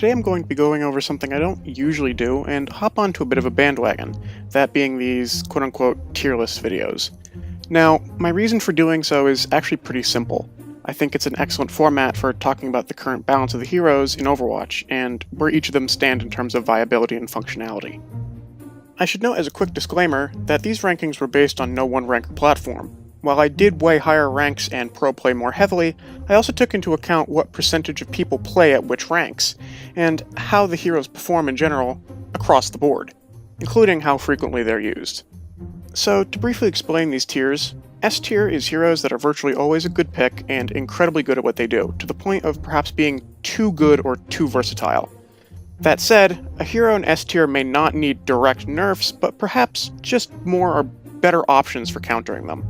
today I'm going to be going over something I don't usually do and hop onto a bit of a bandwagon, that being these quote-unquote tier list videos. Now, my reason for doing so is actually pretty simple. I think it's an excellent format for talking about the current balance of the heroes in Overwatch, and where each of them stand in terms of viability and functionality. I should note as a quick disclaimer that these rankings were based on no one rank or platform. While I did weigh higher ranks and pro play more heavily, I also took into account what percentage of people play at which ranks, and how the heroes perform in general across the board, including how frequently they're used. So, to briefly explain these tiers, S tier is heroes that are virtually always a good pick and incredibly good at what they do, to the point of perhaps being too good or too versatile. That said, a hero in S tier may not need direct nerfs, but perhaps just more or better options for countering them.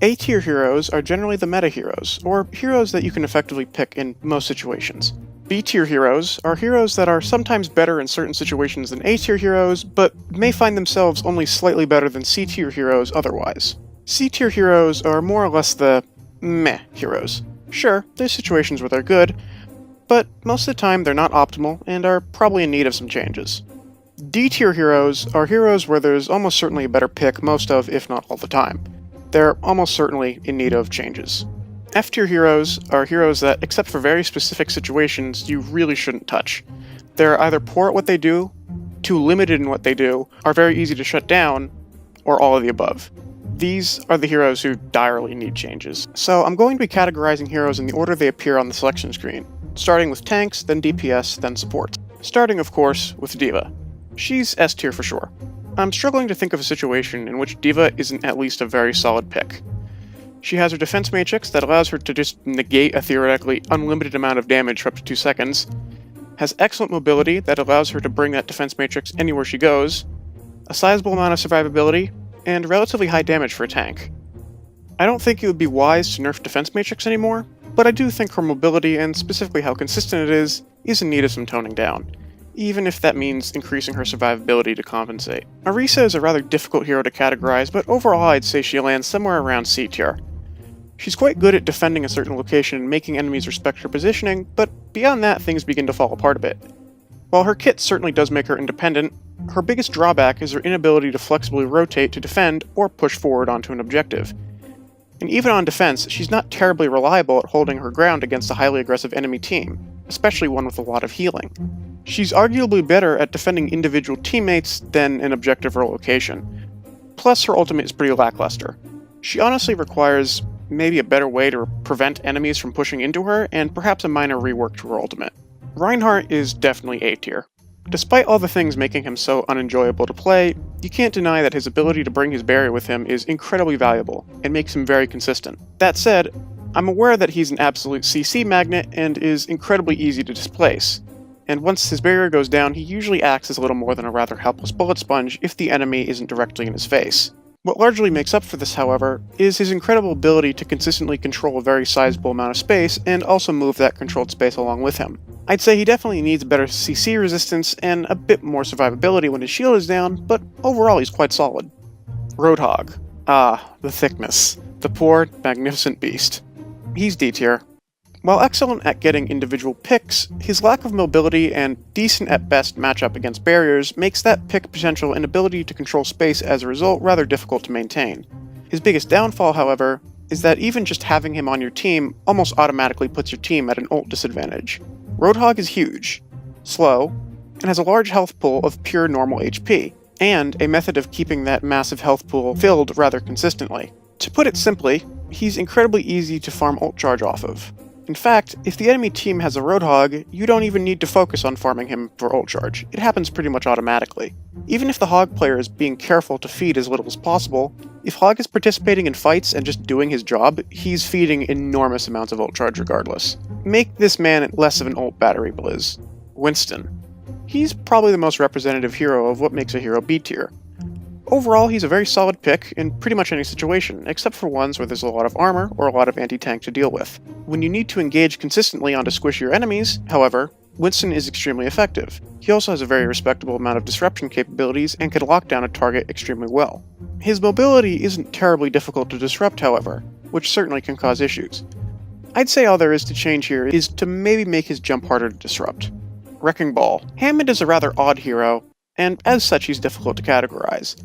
A tier heroes are generally the meta heroes, or heroes that you can effectively pick in most situations. B tier heroes are heroes that are sometimes better in certain situations than A tier heroes, but may find themselves only slightly better than C tier heroes otherwise. C tier heroes are more or less the meh heroes. Sure, there's situations where they're good, but most of the time they're not optimal and are probably in need of some changes. D tier heroes are heroes where there's almost certainly a better pick most of, if not all the time. They're almost certainly in need of changes. F tier heroes are heroes that, except for very specific situations, you really shouldn't touch. They're either poor at what they do, too limited in what they do, are very easy to shut down, or all of the above. These are the heroes who direly need changes. So I'm going to be categorizing heroes in the order they appear on the selection screen, starting with tanks, then DPS, then support. Starting, of course, with D.Va. She's S tier for sure. I'm struggling to think of a situation in which D.Va isn't at least a very solid pick. She has her defense matrix that allows her to just negate a theoretically unlimited amount of damage for up to 2 seconds, has excellent mobility that allows her to bring that defense matrix anywhere she goes, a sizable amount of survivability, and relatively high damage for a tank. I don't think it would be wise to nerf defense matrix anymore, but I do think her mobility, and specifically how consistent it is in need of some toning down, even if that means increasing her survivability to compensate. Orisa is a rather difficult hero to categorize, but overall I'd say she lands somewhere around C tier. She's quite good at defending a certain location and making enemies respect her positioning, but beyond that things begin to fall apart a bit. While her kit certainly does make her independent, her biggest drawback is her inability to flexibly rotate to defend or push forward onto an objective. And even on defense, she's not terribly reliable at holding her ground against a highly aggressive enemy team, especially one with a lot of healing. She's arguably better at defending individual teammates than an objective or location. Plus, her ultimate is pretty lackluster. She honestly requires maybe a better way to prevent enemies from pushing into her, and perhaps a minor rework to her ultimate. Reinhardt is definitely A tier. Despite all the things making him so unenjoyable to play, you can't deny that his ability to bring his barrier with him is incredibly valuable, and makes him very consistent. That said, I'm aware that he's an absolute CC magnet and is incredibly easy to displace. And once his barrier goes down, he usually acts as little more than a rather helpless bullet sponge if the enemy isn't directly in his face. What largely makes up for this, however, is his incredible ability to consistently control a very sizable amount of space and also move that controlled space along with him. I'd say he definitely needs better CC resistance and a bit more survivability when his shield is down, but overall he's quite solid. Roadhog. Ah, the thickness. The poor, magnificent beast. He's D tier. While excellent at getting individual picks, his lack of mobility and decent at best matchup against barriers makes that pick potential and ability to control space as a result rather difficult to maintain. His biggest downfall, however, is that even just having him on your team almost automatically puts your team at an ult disadvantage. Roadhog is huge, slow, and has a large health pool of pure normal HP, and a method of keeping that massive health pool filled rather consistently. To put it simply, he's incredibly easy to farm ult charge off of. In fact, if the enemy team has a Roadhog, you don't even need to focus on farming him for ult charge. It happens pretty much automatically. Even if the Hog player is being careful to feed as little as possible, if Hog is participating in fights and just doing his job, he's feeding enormous amounts of ult charge regardless. Make this man less of an ult battery blizz. Winston. He's probably the most representative hero of what makes a hero B tier. Overall, he's a very solid pick in pretty much any situation, except for ones where there's a lot of armor or a lot of anti-tank to deal with. When you need to engage consistently onto squishier enemies, however, Winston is extremely effective. He also has a very respectable amount of disruption capabilities and can lock down a target extremely well. His mobility isn't terribly difficult to disrupt, however, which certainly can cause issues. I'd say all there is to change here is to maybe make his jump harder to disrupt. Wrecking Ball. Hammond is a rather odd hero, and as such he's difficult to categorize.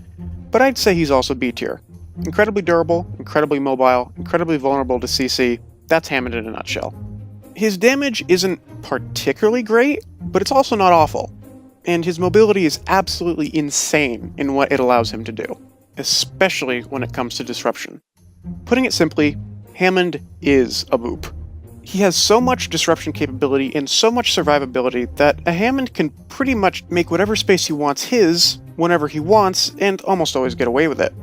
But I'd say he's also B tier. Incredibly durable, incredibly mobile, incredibly vulnerable to CC. That's Hammond in a nutshell. His damage isn't particularly great, but it's also not awful. And his mobility is absolutely insane in what it allows him to do, especially when it comes to disruption. Putting it simply, Hammond is a boop. He has so much disruption capability and so much survivability that a Hammond can pretty much make whatever space he wants his, whenever he wants, and almost always get away with it.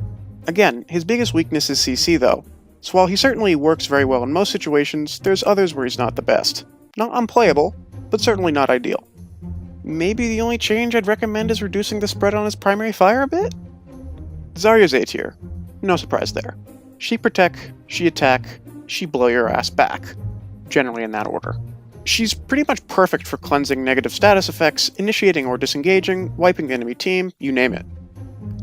Again, his biggest weakness is CC though, so while he certainly works very well in most situations, there's others where he's not the best. Not unplayable, but certainly not ideal. Maybe the only change I'd recommend is reducing the spread on his primary fire a bit? Zarya's A tier. No surprise there. She protect, she attack, she blow your ass back. Generally in that order. She's pretty much perfect for cleansing negative status effects, initiating or disengaging, wiping the enemy team, you name it.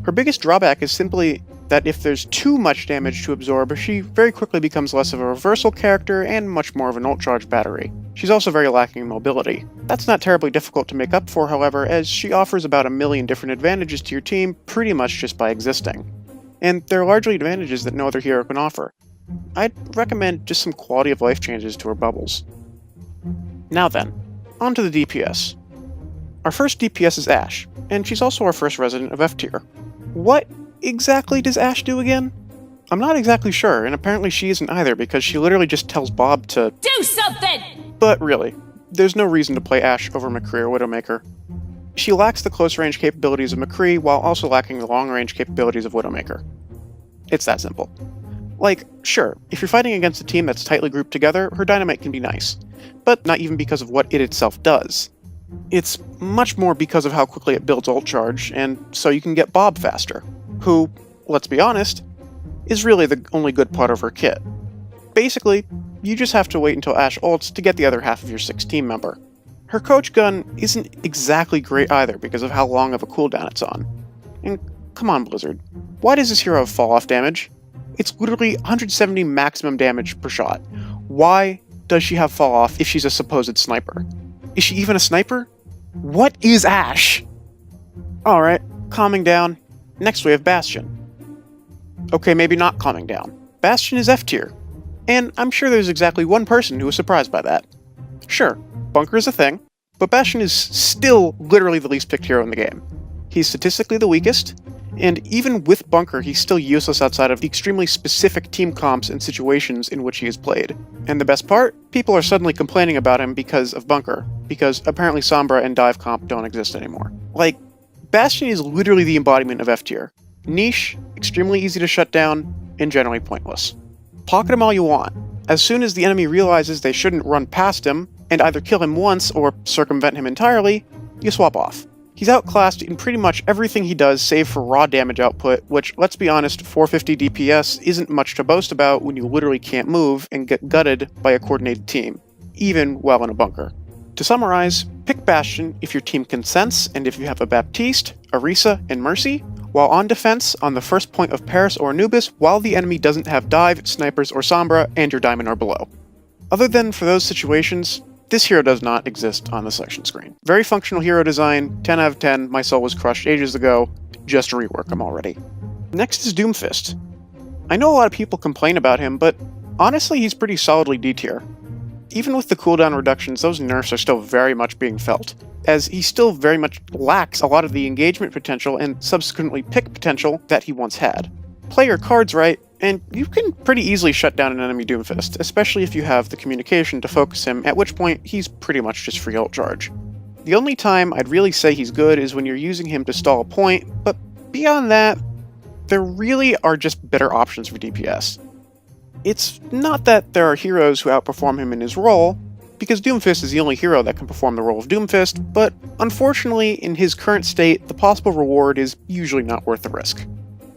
Her biggest drawback is simply that if there's too much damage to absorb, she very quickly becomes less of a reversal character and much more of an ult-charge battery. She's also very lacking in mobility. That's not terribly difficult to make up for, however, as she offers about 1 million different advantages to your team pretty much just by existing. And they're largely advantages that no other hero can offer. I'd recommend just some quality of life changes to her bubbles. Now then, on to the DPS. Our first DPS is Ashe, and she's also our first resident of F tier. What exactly does Ashe do again? I'm not exactly sure, and apparently she isn't either because she literally just tells Bob to do something! But really, there's no reason to play Ashe over McCree or Widowmaker. She lacks the close range capabilities of McCree while also lacking the long range capabilities of Widowmaker. It's that simple. Like, sure, if you're fighting against a team that's tightly grouped together, her dynamite can be nice, but not even because of what it itself does. It's much more because of how quickly it builds ult charge, and so you can get Bob faster, who, let's be honest, is really the only good part of her kit. Basically, you just have to wait until Ashe ults to get the other half of your 6 team member. Her coach gun isn't exactly great either because of how long of a cooldown it's on. And come on Blizzard, why does this hero have fall-off damage? It's literally 170 maximum damage per shot. Why does she have fall off if she's a supposed sniper? Is she even a sniper? What is Ashe? Alright, calming down. Next we have Bastion. Okay, maybe not calming down. Bastion is F tier. And I'm sure there's exactly one person who was surprised by that. Sure, Bunker is a thing, but Bastion is still literally the least picked hero in the game. He's statistically the weakest, and even with Bunker, he's still useless outside of the extremely specific team comps and situations in which he is played. And the best part? People are suddenly complaining about him because of Bunker, because apparently Sombra and Dive comp don't exist anymore. Like, Bastion is literally the embodiment of F tier. Niche, extremely easy to shut down, and generally pointless. Pocket him all you want. As soon as the enemy realizes they shouldn't run past him, and either kill him once or circumvent him entirely, you swap off. He's outclassed in pretty much everything he does save for raw damage output, which, let's be honest, 450 DPS isn't much to boast about when you literally can't move and get gutted by a coordinated team, even while in a bunker. To summarize, pick Bastion if your team consents and if you have a Baptiste, Orisa, and Mercy, while on defense on the first point of Paris or Anubis while the enemy doesn't have Dive, Snipers, or Sombra and your Diamond are below. Other than for those situations, this hero does not exist on the selection screen. Very functional hero design, 10 out of 10, my soul was crushed ages ago, just rework him already. Next is Doomfist. I know a lot of people complain about him, but honestly he's pretty solidly D tier. Even with the cooldown reductions, those nerfs are still very much being felt, as he still very much lacks a lot of the engagement potential and subsequently pick potential that he once had. Play your cards right, and you can pretty easily shut down an enemy Doomfist, especially if you have the communication to focus him, at which point he's pretty much just free ult charge. The only time I'd really say he's good is when you're using him to stall a point, but beyond that, there really are just better options for DPS. It's not that there are heroes who outperform him in his role, because Doomfist is the only hero that can perform the role of Doomfist, but unfortunately, in his current state, the possible reward is usually not worth the risk.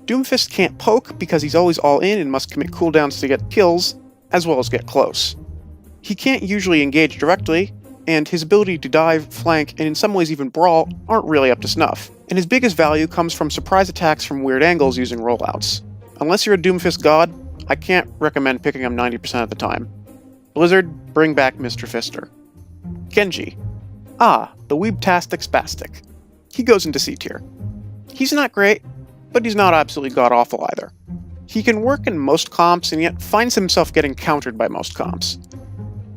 Doomfist can't poke because he's always all in and must commit cooldowns to get kills, as well as get close. He can't usually engage directly, and his ability to dive, flank, and in some ways even brawl aren't really up to snuff, and his biggest value comes from surprise attacks from weird angles using rollouts. Unless you're a Doomfist god, I can't recommend picking him 90% of the time. Blizzard, bring back Mr. Fister. Genji. The Weebtastic Spastic. He goes into C tier. He's not great, but he's not absolutely god-awful either. He can work in most comps and yet finds himself getting countered by most comps.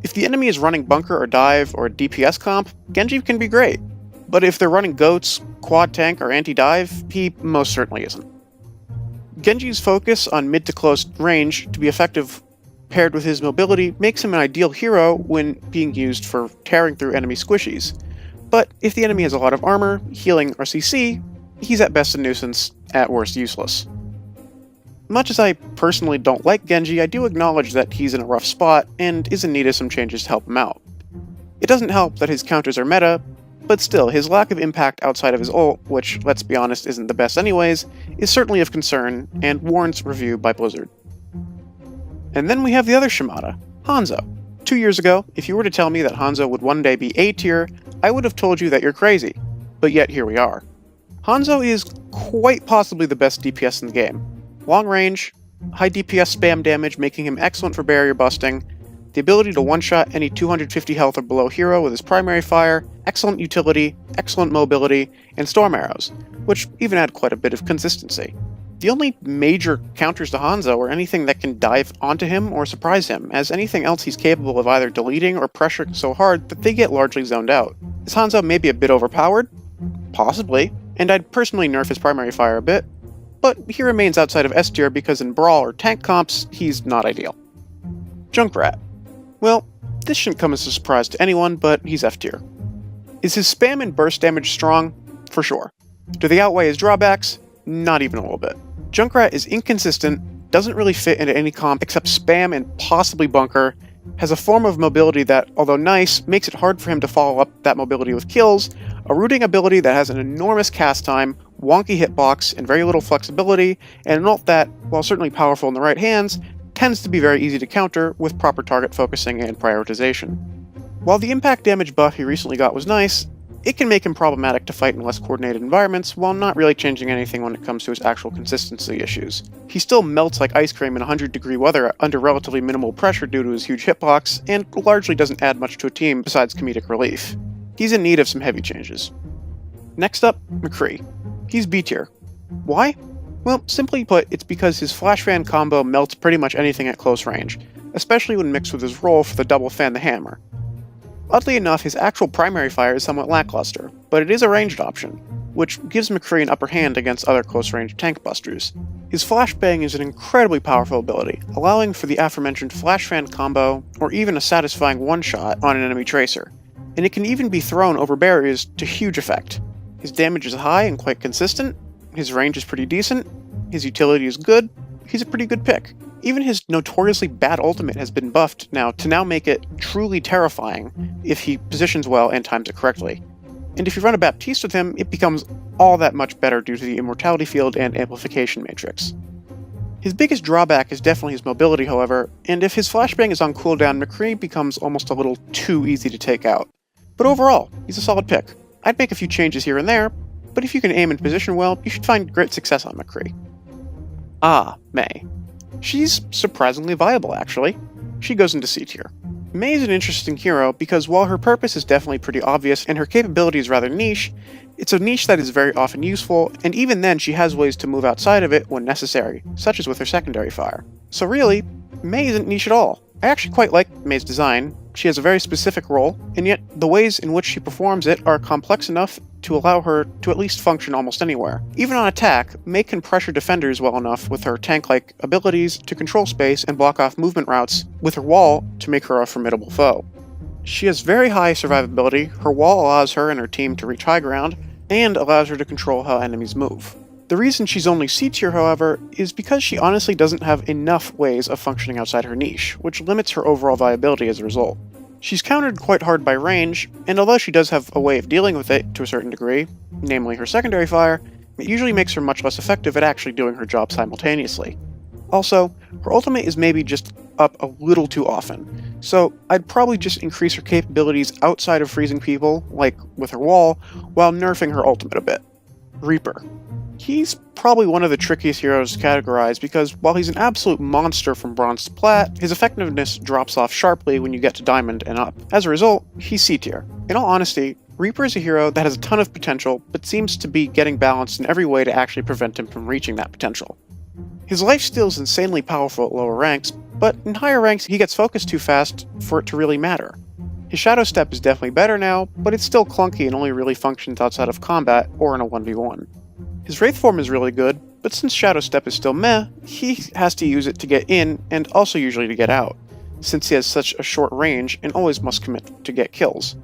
If the enemy is running bunker or dive or a DPS comp, Genji can be great. But if they're running goats, quad tank, or anti-dive, he most certainly isn't. Genji's focus on mid to close range to be effective paired with his mobility makes him an ideal hero when being used for tearing through enemy squishies. But if the enemy has a lot of armor, healing, or CC, he's at best a nuisance, at worst useless. Much as I personally don't like Genji, I do acknowledge that he's in a rough spot and is in need of some changes to help him out. It doesn't help that his counters are meta, but still, his lack of impact outside of his ult, which, let's be honest, isn't the best anyways, is certainly of concern and warrants review by Blizzard. And then we have the other Shimada, Hanzo. 2 years ago, if you were to tell me that Hanzo would one day be A tier, I would have told you that you're crazy, but yet here we are. Hanzo is quite possibly the best DPS in the game. Long range, high DPS spam damage making him excellent for barrier busting, the ability to one-shot any 250 health or below hero with his primary fire, excellent utility, excellent mobility, and storm arrows, which even add quite a bit of consistency. The only major counters to Hanzo are anything that can dive onto him or surprise him, as anything else he's capable of either deleting or pressuring so hard that they get largely zoned out. Is Hanzo maybe a bit overpowered? Possibly, and I'd personally nerf his primary fire a bit, but he remains outside of S tier because in Brawl or tank comps, he's not ideal. Junkrat. Well, this shouldn't come as a surprise to anyone, but he's F tier. Is his spam and burst damage strong? For sure. Do they outweigh his drawbacks? Not even a little bit. Junkrat is inconsistent, doesn't really fit into any comp except spam and possibly bunker, has a form of mobility that, although nice, makes it hard for him to follow up that mobility with kills, a rooting ability that has an enormous cast time, wonky hitbox, and very little flexibility, and an ult that, while certainly powerful in the right hands, tends to be very easy to counter with proper target focusing and prioritization. While the impact damage buff he recently got was nice, it can make him problematic to fight in less coordinated environments while not really changing anything when it comes to his actual consistency issues. He still melts like ice cream in 100-degree weather under relatively minimal pressure due to his huge hitbox, and largely doesn't add much to a team besides comedic relief. He's in need of some heavy changes. Next up, McCree. He's B tier. Why? Well, simply put, it's because his Flash Fan combo melts pretty much anything at close range, especially when mixed with his roll for the double fan the hammer. Oddly enough, his actual primary fire is somewhat lackluster, but it is a ranged option, which gives McCree an upper hand against other close-range tank busters. His flashbang is an incredibly powerful ability, allowing for the aforementioned Flash Fan combo, or even a satisfying one-shot on an enemy tracer, and it can even be thrown over barriers to huge effect. His damage is high and quite consistent, his range is pretty decent, his utility is good, he's a pretty good pick. Even his notoriously bad ultimate has been buffed now to make it truly terrifying if he positions well and times it correctly. And if you run a Baptiste with him, it becomes all that much better due to the immortality field and amplification matrix. His biggest drawback is definitely his mobility, however, and if his flashbang is on cooldown, McCree becomes almost a little too easy to take out. But overall, he's a solid pick. I'd make a few changes here and there, but if you can aim and position well, you should find great success on McCree. Mei. She's surprisingly viable, actually. She goes into C tier. Mei is an interesting hero because while her purpose is definitely pretty obvious and her capability is rather niche, it's a niche that is very often useful, and even then she has ways to move outside of it when necessary, such as with her secondary fire. So really, Mei isn't niche at all. I actually quite like Mei's design. She has a very specific role, and yet the ways in which she performs it are complex enough to allow her to at least function almost anywhere. Even on attack, Mei can pressure defenders well enough with her tank-like abilities to control space and block off movement routes with her wall to make her a formidable foe. She has very high survivability, her wall allows her and her team to reach high ground, and allows her to control how enemies move. The reason she's only C tier, however, is because she honestly doesn't have enough ways of functioning outside her niche, which limits her overall viability as a result. She's countered quite hard by range, and although she does have a way of dealing with it to a certain degree, namely her secondary fire, it usually makes her much less effective at actually doing her job simultaneously. Also, her ultimate is maybe just up a little too often, so I'd probably just increase her capabilities outside of freezing people, like with her wall, while nerfing her ultimate a bit. Reaper. He's probably one of the trickiest heroes to categorize because while he's an absolute monster from bronze to plat, his effectiveness drops off sharply when you get to diamond and up. As a result, he's C tier. In all honesty, Reaper is a hero that has a ton of potential, but seems to be getting balanced in every way to actually prevent him from reaching that potential. His lifesteal is insanely powerful at lower ranks, but in higher ranks he gets focused too fast for it to really matter. His Shadow Step is definitely better now, but it's still clunky and only really functions outside of combat or in a 1v1. His Wraith form is really good, but since Shadow Step is still meh, he has to use it to get in and also usually to get out, since he has such a short range and always must commit to get kills.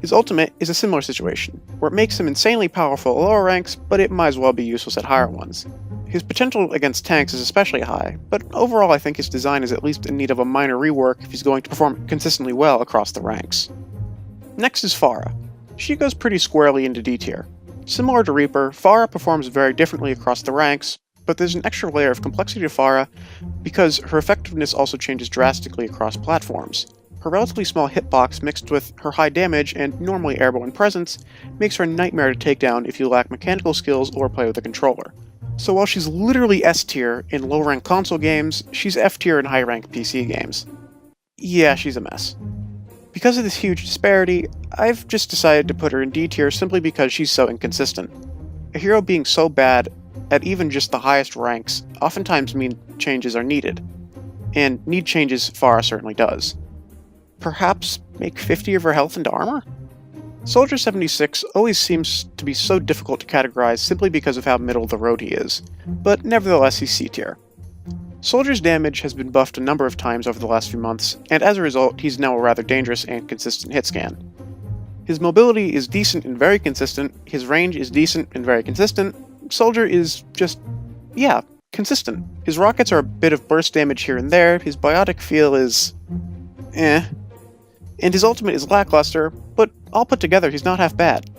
His ultimate is a similar situation, where it makes him insanely powerful at lower ranks, but it might as well be useless at higher ones. His potential against tanks is especially high, but overall I think his design is at least in need of a minor rework if he's going to perform consistently well across the ranks. Next is Pharah. She goes pretty squarely into D tier. Similar to Reaper, Pharah performs very differently across the ranks, but there's an extra layer of complexity to Pharah because her effectiveness also changes drastically across platforms. Her relatively small hitbox mixed with her high damage and normally airborne presence makes her a nightmare to take down if you lack mechanical skills or play with a controller. So while she's literally S tier in low-rank console games, she's F tier in high-rank PC games. Yeah, she's a mess. Because of this huge disparity, I've just decided to put her in D tier simply because she's so inconsistent. A hero being so bad at even just the highest ranks oftentimes mean changes are needed. And need changes Pharah certainly does. Perhaps make 50 of her health into armor? Soldier 76 always seems to be so difficult to categorize simply because of how middle of the road he is, but nevertheless he's C tier. Soldier's damage has been buffed a number of times over the last few months, and as a result he's now a rather dangerous and consistent hit scan. His mobility is decent and very consistent, his range is decent and very consistent, Soldier is just, yeah, consistent. His rockets are a bit of burst damage here and there, his biotic feel is and his ultimate is lackluster, but all put together he's not half bad.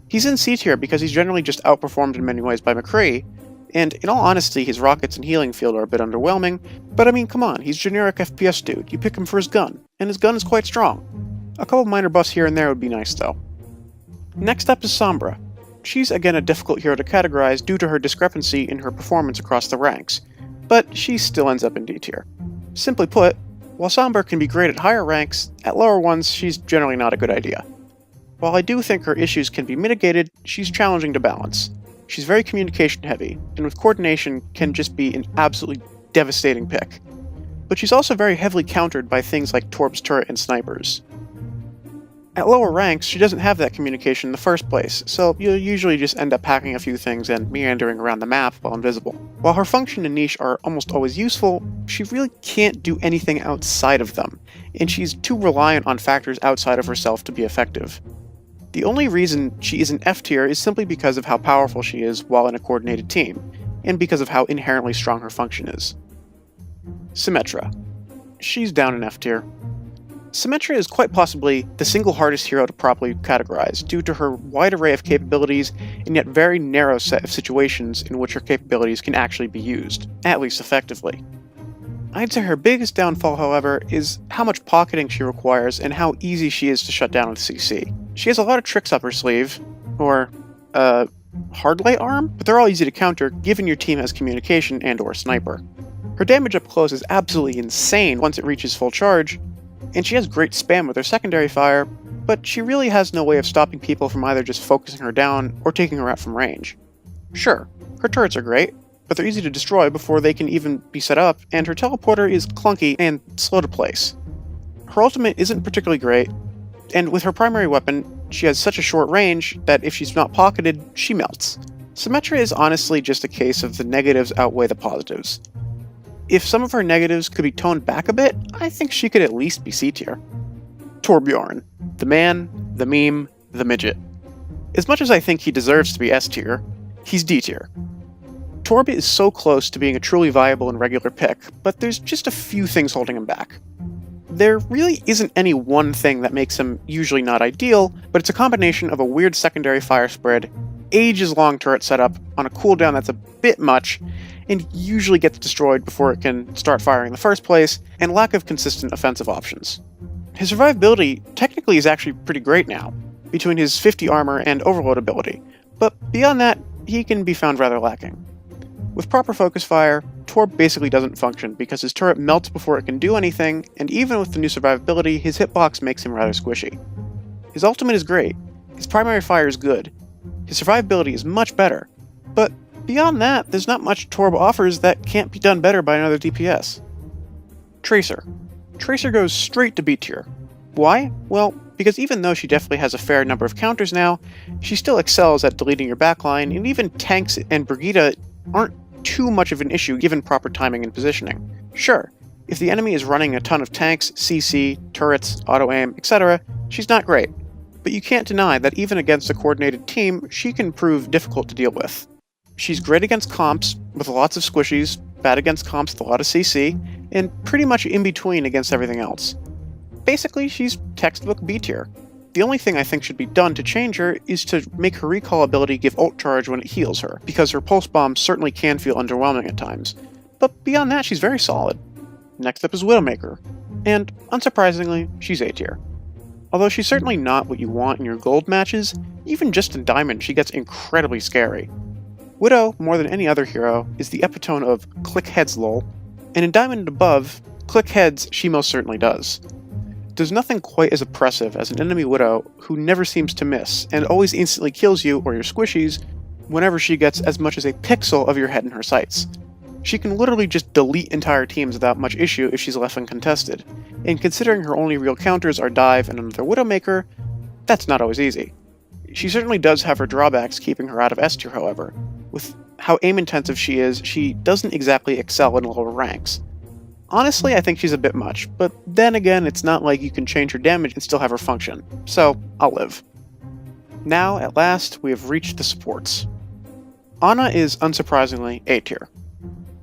He's in C tier because he's generally just outperformed in many ways by McCree, and in all honesty his rockets and healing field are a bit underwhelming, but I mean come on, he's generic FPS dude, you pick him for his gun, and his gun is quite strong. A couple minor buffs here and there would be nice though. Next up is Sombra. She's again a difficult hero to categorize due to her discrepancy in her performance across the ranks, but she still ends up in D tier. Simply put, while Sombra can be great at higher ranks, at lower ones she's generally not a good idea. While I do think her issues can be mitigated, she's challenging to balance. She's very communication heavy, and with coordination can just be an absolutely devastating pick. But she's also very heavily countered by things like Torb's turret and snipers. At lower ranks, she doesn't have that communication in the first place, so you'll usually just end up hacking a few things and meandering around the map while invisible. While her function and niche are almost always useful, she really can't do anything outside of them, and she's too reliant on factors outside of herself to be effective. The only reason she is in F tier is simply because of how powerful she is while in a coordinated team, and because of how inherently strong her function is. Symmetra. She's down in F tier. Symmetra is quite possibly the single hardest hero to properly categorize due to her wide array of capabilities and yet very narrow set of situations in which her capabilities can actually be used, at least effectively. I'd say her biggest downfall, however, is how much pocketing she requires and how easy she is to shut down with CC. She has a lot of tricks up her sleeve, or, hard light arm, but they're all easy to counter given your team has communication and or sniper. Her damage up close is absolutely insane once it reaches full charge, and she has great spam with her secondary fire, but she really has no way of stopping people from either just focusing her down or taking her out from range. Sure, her turrets are great, but they're easy to destroy before they can even be set up, and her teleporter is clunky and slow to place. Her ultimate isn't particularly great, and with her primary weapon, she has such a short range that if she's not pocketed, she melts. Symmetra is honestly just a case of the negatives outweigh the positives. If some of her negatives could be toned back a bit, I think she could at least be C tier. Torbjorn. The man, the meme, the midget. As much as I think he deserves to be S tier, he's D tier. Torb is so close to being a truly viable and regular pick, but there's just a few things holding him back. There really isn't any one thing that makes him usually not ideal, but it's a combination of a weird secondary fire spread, ages-long turret setup on a cooldown that's a bit much, and usually gets destroyed before it can start firing in the first place, and lack of consistent offensive options. His survivability technically is actually pretty great now, between his 50 armor and overload ability, but beyond that, he can be found rather lacking. With proper focus fire, Torb basically doesn't function because his turret melts before it can do anything, and even with the new survivability, his hitbox makes him rather squishy. His ultimate is great, His primary fire is good. His survivability is much better. But beyond that, there's not much Torb offers that can't be done better by another DPS. Tracer. Tracer goes straight to B tier. Why? Well, because even though she definitely has a fair number of counters now, she still excels at deleting your backline, and even tanks and Brigitte aren't too much of an issue given proper timing and positioning. Sure, if the enemy is running a ton of tanks, CC, turrets, auto-aim, etc., she's not great. But you can't deny that even against a coordinated team, she can prove difficult to deal with. She's great against comps, with lots of squishies, bad against comps with a lot of CC, and pretty much in between against everything else. Basically, she's textbook B tier. The only thing I think should be done to change her is to make her recall ability give ult charge when it heals her, because her pulse bomb certainly can feel underwhelming at times. But beyond that, she's very solid. Next up is Widowmaker, and unsurprisingly, she's A tier. Although she's certainly not what you want in your gold matches, even just in diamond she gets incredibly scary. Widow, more than any other hero, is the epitome of click heads lol, and in diamond and above, click heads she most certainly does. There's nothing quite as oppressive as an enemy Widow who never seems to miss, and always instantly kills you or your squishies whenever she gets as much as a pixel of your head in her sights. She can literally just delete entire teams without much issue if she's left uncontested, and considering her only real counters are Dive and another Widowmaker, that's not always easy. She certainly does have her drawbacks keeping her out of S tier, however. With how aim-intensive she is, she doesn't exactly excel in lower ranks. Honestly, I think she's a bit much, but then again, it's not like you can change her damage and still have her function, so I'll live. Now, at last, we have reached the supports. Ana is, unsurprisingly, A tier.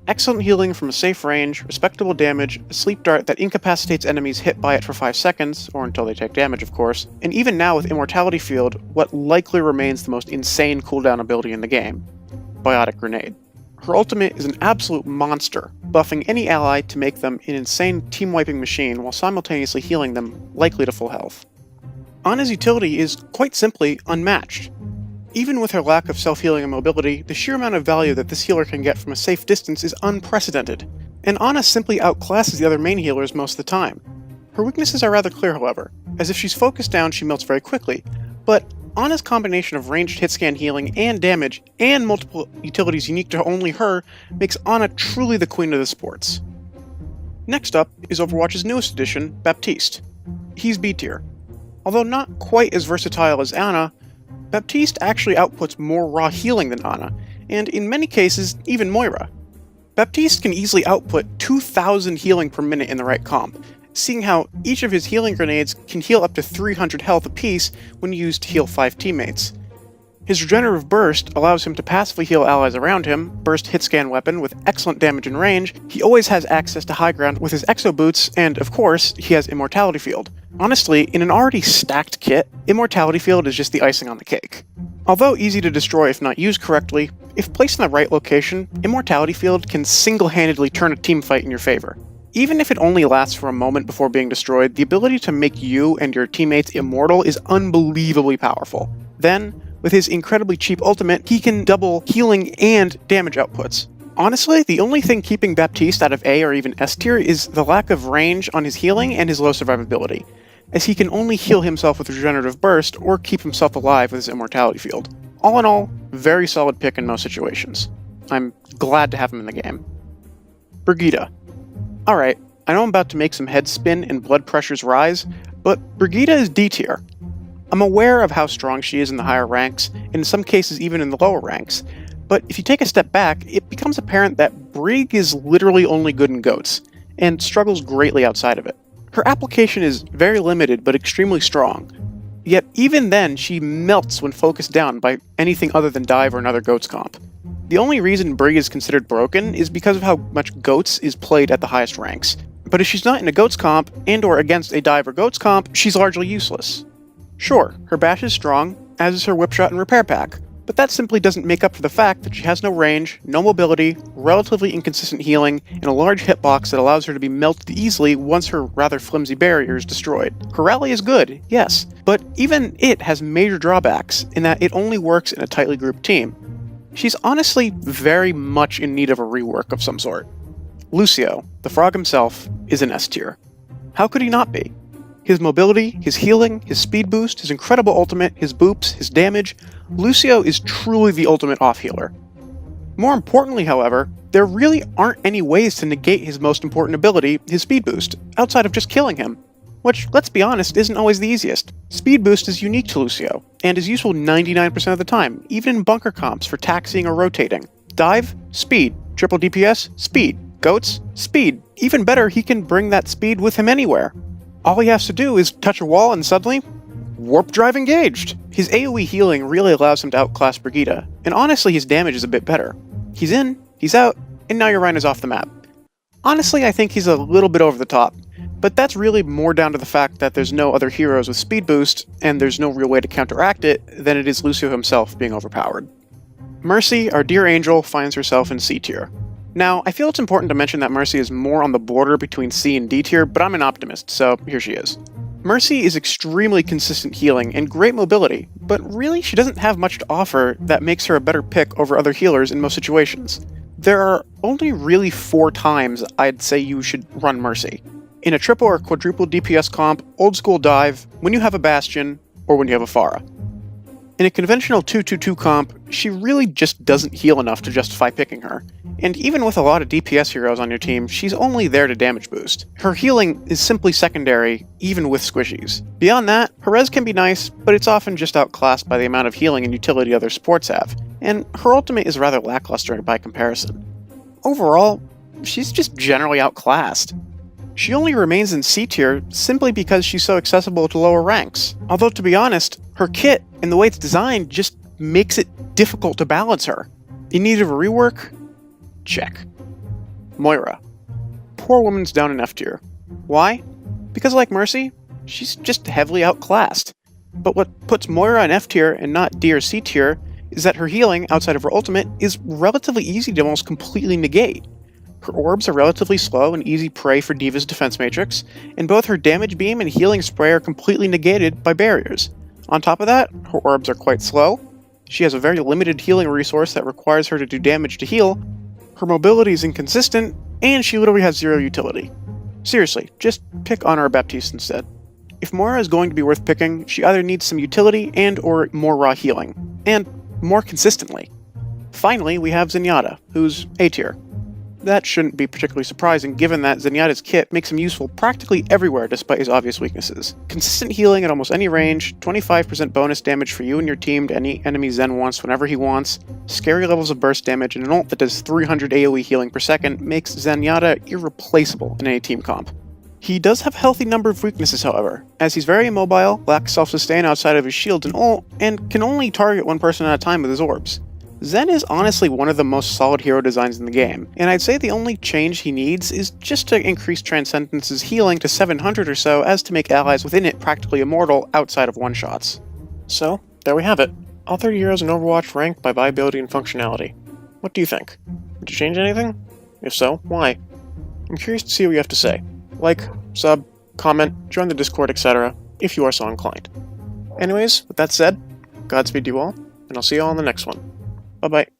Excellent healing from a safe range, respectable damage, a sleep dart that incapacitates enemies hit by it for 5 seconds, or until they take damage of course, and even now with Immortality Field, what likely remains the most insane cooldown ability in the game, Biotic Grenade. Her ultimate is an absolute monster, buffing any ally to make them an insane team-wiping machine while simultaneously healing them, likely to full health. Ana's utility is quite simply unmatched. Even with her lack of self-healing and mobility, the sheer amount of value that this healer can get from a safe distance is unprecedented, and Ana simply outclasses the other main healers most of the time. Her weaknesses are rather clear, however, as if she's focused down she melts very quickly, but Ana's combination of ranged hit scan healing and damage, and multiple utilities unique to only her, makes Ana truly the queen of the sports. Next up is Overwatch's newest addition, Baptiste. He's B tier. Although not quite as versatile as Ana, Baptiste actually outputs more raw healing than Ana, and in many cases, even Moira. Baptiste can easily output 2,000 healing per minute in the right comp, seeing how each of his healing grenades can heal up to 300 health apiece when used to heal 5 teammates. His regenerative burst allows him to passively heal allies around him, burst hit scan weapon with excellent damage and range, he always has access to high ground with his exo boots, and of course, he has Immortality Field. Honestly, in an already stacked kit, Immortality Field is just the icing on the cake. Although easy to destroy if not used correctly, if placed in the right location, Immortality Field can single-handedly turn a teamfight in your favor. Even if it only lasts for a moment before being destroyed, the ability to make you and your teammates immortal is unbelievably powerful. Then, with his incredibly cheap ultimate, he can double healing and damage outputs. Honestly, the only thing keeping Baptiste out of A or even S tier is the lack of range on his healing and his low survivability, as he can only heal himself with Regenerative Burst or keep himself alive with his Immortality Field. All in all, very solid pick in most situations. I'm glad to have him in the game. Brigitte. Alright, I know I'm about to make some heads spin and blood pressures rise, but Brigitte is D tier. I'm aware of how strong she is in the higher ranks, and in some cases even in the lower ranks, but if you take a step back, it becomes apparent that Brig is literally only good in GOATs, and struggles greatly outside of it. Her application is very limited but extremely strong, yet even then she melts when focused down by anything other than Dive or another GOATs comp. The only reason Brig is considered broken is because of how much GOATs is played at the highest ranks, but if she's not in a GOATs comp, and or against a Dive or GOATs comp, she's largely useless. Sure, her bash is strong, as is her whipshot and repair pack, but that simply doesn't make up for the fact that she has no range, no mobility, relatively inconsistent healing, and a large hitbox that allows her to be melted easily once her rather flimsy barrier is destroyed. Her rally is good, yes, but even it has major drawbacks in that it only works in a tightly grouped team. She's honestly very much in need of a rework of some sort. Lucio, the frog himself, is an S tier. How could he not be? His mobility, his healing, his speed boost, his incredible ultimate, his boops, his damage, Lucio is truly the ultimate off-healer. More importantly, however, there really aren't any ways to negate his most important ability, his speed boost, outside of just killing him. Which, let's be honest, isn't always the easiest. Speed boost is unique to Lucio, and is useful 99% of the time, even in bunker comps for taxiing or rotating. Dive, speed. Triple DPS, speed. Goats, speed. Even better, he can bring that speed with him anywhere. All he has to do is touch a wall and suddenly, warp drive engaged! His AoE healing really allows him to outclass Brigitte, and honestly his damage is a bit better. He's in, he's out, and now your Rein is off the map. Honestly, I think he's a little bit over the top, but that's really more down to the fact that there's no other heroes with speed boost, and there's no real way to counteract it than it is Lucio himself being overpowered. Mercy, our dear angel, finds herself in C tier. Now, I feel it's important to mention that Mercy is more on the border between C and D tier, but I'm an optimist, so here she is. Mercy is extremely consistent healing and great mobility, but really she doesn't have much to offer that makes her a better pick over other healers in most situations. There are only really 4 times I'd say you should run Mercy. In a triple or quadruple DPS comp, old school dive, when you have a Bastion, or when you have a Pharah. In a conventional 2-2-2 comp, she really just doesn't heal enough to justify picking her. And even with a lot of DPS heroes on your team, she's only there to damage boost. Her healing is simply secondary, even with squishies. Beyond that, her res can be nice, but it's often just outclassed by the amount of healing and utility other supports have, and her ultimate is rather lackluster by comparison. Overall, she's just generally outclassed. She only remains in C tier simply because she's so accessible to lower ranks. Although to be honest, her kit and the way it's designed just makes it difficult to balance her. In need of a rework? Check. Moira. Poor woman's down in F tier. Why? Because like Mercy, she's just heavily outclassed. But what puts Moira in F tier and not D or C tier is that her healing outside of her ultimate is relatively easy to almost completely negate. Her orbs are relatively slow and easy prey for D.Va's defense matrix, and both her damage beam and healing spray are completely negated by barriers. On top of that, her orbs are quite slow, she has a very limited healing resource that requires her to do damage to heal, her mobility is inconsistent, and she literally has zero utility. Seriously, just pick Honor or Baptiste instead. If Moira is going to be worth picking, she either needs some utility and or more raw healing, and more consistently. Finally, we have Zenyatta, who's A tier. That shouldn't be particularly surprising given that Zenyatta's kit makes him useful practically everywhere despite his obvious weaknesses. Consistent healing at almost any range, 25% bonus damage for you and your team to any enemy Zen wants whenever he wants, scary levels of burst damage, and an ult that does 300 AoE healing per second makes Zenyatta irreplaceable in any team comp. He does have a healthy number of weaknesses however, as he's very immobile, lacks self-sustain outside of his shields and ult, and can only target one person at a time with his orbs. Zen is honestly one of the most solid hero designs in the game, and I'd say the only change he needs is just to increase Transcendence's healing to 700 or so as to make allies within it practically immortal outside of one-shots. So, there we have it. All 30 heroes in Overwatch ranked by viability and functionality. What do you think? Would you change anything? If so, why? I'm curious to see what you have to say. Like, sub, comment, join the Discord, etc., if you are so inclined. Anyways, with that said, Godspeed to you all, and I'll see you all in the next one. Bye-bye.